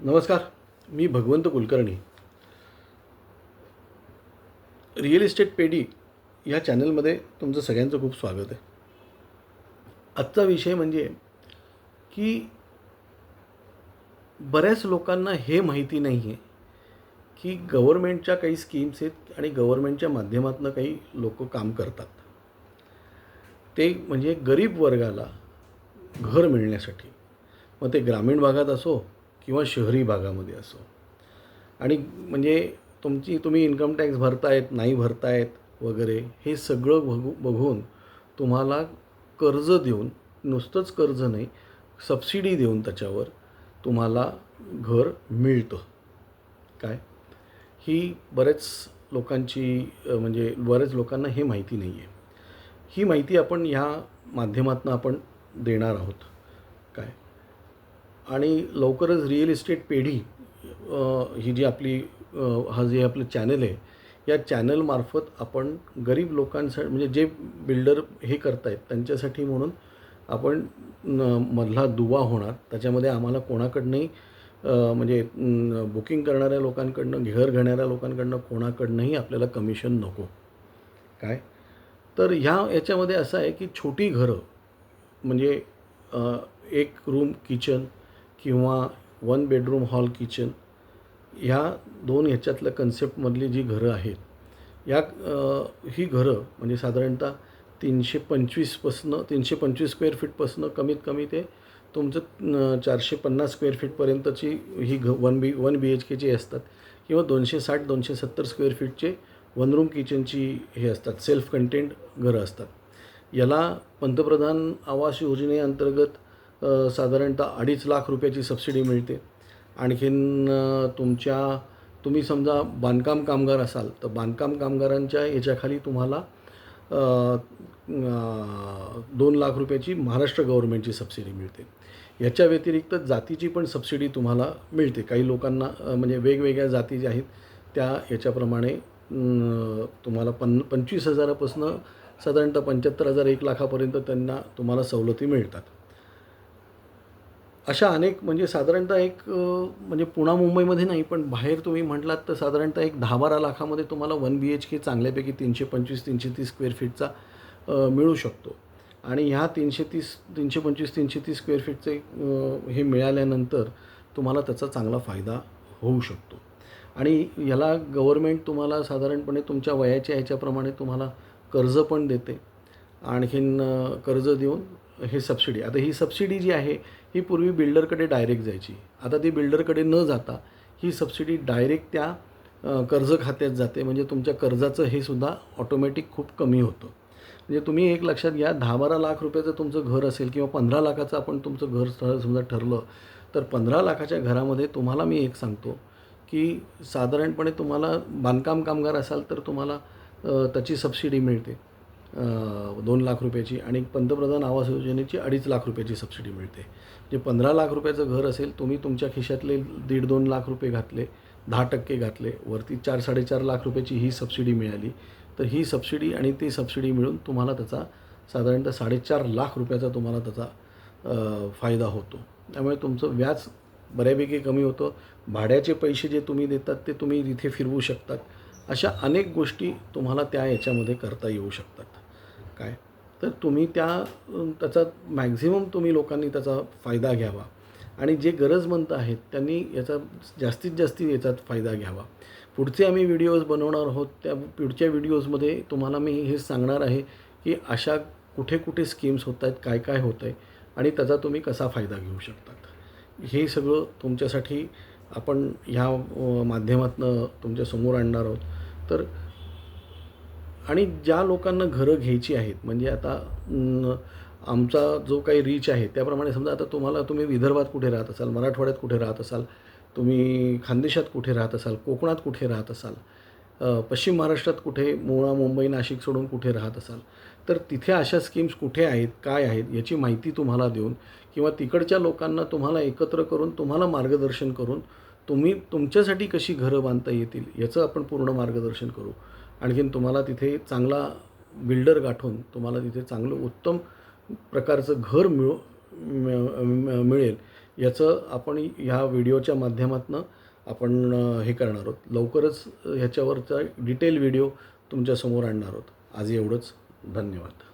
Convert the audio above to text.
नमस्कार. मी भगवंत Kulkarni. Real estate पेडी या चॅनलमध्ये तुमचं सगळ्यांचं खूप स्वागत आहे. आजचा विषय म्हणजे की बऱ्याच लोकांना हे माहिती नाही आहे की गव्हर्मेंटच्या काही स्कीम्स आहेत आणि गव्हर्मेंटच्या माध्यमातून काही लोक काम करतात. ते म्हणजे गरीब वर्गाला घर मिळण्यासाठी, मग ते ग्रामीण भागात असो किंवा शहरी भागामध्ये असो. आणि म्हणजे तुम्ही इन्कम टॅक्स भरतायत नाही भरतायत वगैरे हे सगळं बघून तुम्हाला कर्ज देऊन, नुसतंच कर्ज नाही, सबसिडी देऊन त्याच्यावर तुम्हाला घर मिळतं. काय ही बरेच लोकांची म्हणजे बरेच लोकांना हे माहिती नाही आहे. ही माहिती आपण ह्या माध्यमातून आपण देणार आहोत. काय आणि लवकरच रिअल इस्टेट पेढी ही जी आपली हा जे आपलं चॅनल आहे, या चॅनलमार्फत आपण गरीब लोकांसाठी म्हणजे जे बिल्डर हे करतायत त्यांच्यासाठी म्हणून आपण मधला दुवा होणार. त्याच्यामध्ये आम्हाला कोणाकडनंही म्हणजे बुकिंग करणाऱ्या लोकांकडनं, घर घेणाऱ्या लोकांकडनं कोणाकडनंही आपल्याला कमिशन नको. काय तर याच्यामध्ये असं आहे की छोटी घरं म्हणजे एक रूम किचन किंवा 1 बेडरूम हॉल किचन, ह्या दोन ह्याच्यातल्या कन्सेप्टमधली जी घरं आहेत, ही घरं म्हणजे साधारणतः 325 स्क्वेअर फीटपासून कमीत कमी ते तुमचं 450 स्क्वेअर फीटपर्यंतची ही 1 BHKची असतात किंवा 260-270 स्क्वेअर फीटचे 1 रूम किचनची हे असतात, सेल्फ कंटेंट घरं असतात. याला पंतप्रधान आवास योजनेअंतर्गत साधारणतः 2.5 लाख रुपयाची सबसिडी मिळते. आणखीन तुम्ही समजा बांधकाम कामगार असाल तर बांधकाम कामगारांच्या याच्याखाली तुम्हाला 2 लाख रुपयाची महाराष्ट्र गव्हर्नमेंटची सबसिडी मिळते. याच्या व्यतिरिक्त जातीची पण सबसिडी तुम्हाला मिळते. काही लोकांना म्हणजे वेगवेगळ्या जाती ज्या आहेत त्या याच्याप्रमाणे तुम्हाला 25,000पासून साधारणतः 75,000 1 लाखापर्यंत तुम्हाला सवलती मिळतात. अशा अनेक म्हणजे साधारणतः म्हणजे पुणे मुंबईमध्ये नाही पण बाहेर तुम्ही म्हटलात तर साधारणतः 10-12 लाखामध्ये तुम्हाला 1 BHK चांगल्यापैकी 325-330 स्क्वेअर फीटचा मिळू शकतो. आणि ह्या 325-330 स्क्वेअर फीटचे हे मिळाल्यानंतर तुम्हाला त्याचा चांगला फायदा होऊ शकतो. आणि याला गव्हर्मेंट तुम्हाला साधारणपणे तुमच्या वयाच्या ह्याच्याप्रमाणे तुम्हाला कर्ज पण देते. आणखीन कर्ज देऊन हे सबसिडी, आता ही सबसिडी जी आहे ही पूर्वी बिल्डरकडे डायरेक्ट जायची. आता ती बिल्डरकडे न जाता ही सबसिडी डायरेक्ट त्या कर्ज खात्यात जाते. म्हणजे तुमच्या कर्जाचं हे सुद्धा ऑटोमॅटिक खूप कमी होतं. म्हणजे तुम्ही एक लक्षात घ्या, 10-12 लाख रुपयाचं तुमचं घर असेल किंवा 15 लाखाचं आपण तुमचं घर समजा ठरलं तर 15 लाखाच्या घरामध्ये तुम्हाला मी एक सांगतो की साधारणपणे तुम्हाला बांधकाम कामगार असाल तर तुम्हाला त्याची सबसिडी मिळते 2 लाख रुपयाची. आणि पंतप्रधान आवास योजनेची 2.5 लाख रुपयाची सबसिडी मिळते. जे 15 लाख रुपयाचं घर असेल, तुम्ही तुमच्या खिशातले 1.5-2 लाख रुपये घातले, 10% घातले, वरती 4-4.5 लाख रुपयाची ही सबसिडी मिळाली, तर ही सबसिडी आणि ती सबसिडी मिळून तुम्हाला त्याचा साधारणतः 4.5 लाख रुपयाचा तुम्हाला त्याचा फायदा होतो. त्यामुळे तुमचं व्याज बऱ्यापैकी कमी होतं. भाड्याचे पैसे जे तुम्ही देतात ते तुम्ही तिथे फिरवू शकतात. अशा अनेक गोष्टी तुम्हाला त्या याच्यामध्ये करता येऊ शकतात. काय तर तुम्ही त्याचा मॅक्झिमम तुम्ही लोकांनी त्याचा फायदा घ्यावा. आणि जे गरजमंद आहेत त्यांनी याचा जास्तीत जास्त याचा फायदा घ्यावा. पुढचे आम्ही व्हिडिओज बनवणार आहोत. त्या पुढच्या व्हिडिओजमध्ये तुम्हाला मी हे सांगणार आहे की अशा कुठे कुठे स्कीम्स होत आहेत, काय काय होतं आहे आणि त्याचा तुम्ही कसा फायदा घेऊ शकतात. हे सगळं तुमच्यासाठी आपण ह्या माध्यमातून तुमच्यासमोर आणणार आहोत. तर आणि ज्या लोकांना घरं घ्यायची आहेत, म्हणजे आता आमचा जो काही रीच आहे त्याप्रमाणे समजा आता तुम्ही विदर्भात कुठे राहत असाल, मराठवाड्यात कुठे राहत असाल, तुम्ही खानदेशात कुठे राहत असाल, कोकणात कुठे राहत असाल, पश्चिम महाराष्ट्रात कुठे मुंबई नाशिक सोडून कुठे राहत असाल, तर तिथे अशा स्कीम्स कुठे आहेत, काय आहेत याची माहिती तुम्हाला देऊन किंवा तिकडच्या लोकांना तुम्हाला एकत्र करून तुम्हाला मार्गदर्शन करून तुम्ही तुमच्यासाठी कशी घरं बांधता येतील याचं आपण पूर्ण मार्गदर्शन करू. आणखीन तुम्हाला तिथे चांगला बिल्डर गाठून तुम्हाला तिथे चांगलं उत्तम प्रकारचं घर मिळेल याचं आपण ह्या व्हिडिओच्या माध्यमातून आपण हे करणार आहोत. लवकरच ह्याच्यावरचा डिटेल व्हिडिओ तुमच्यासमोर आणणार आहोत. आज एवढंच. धन्यवाद.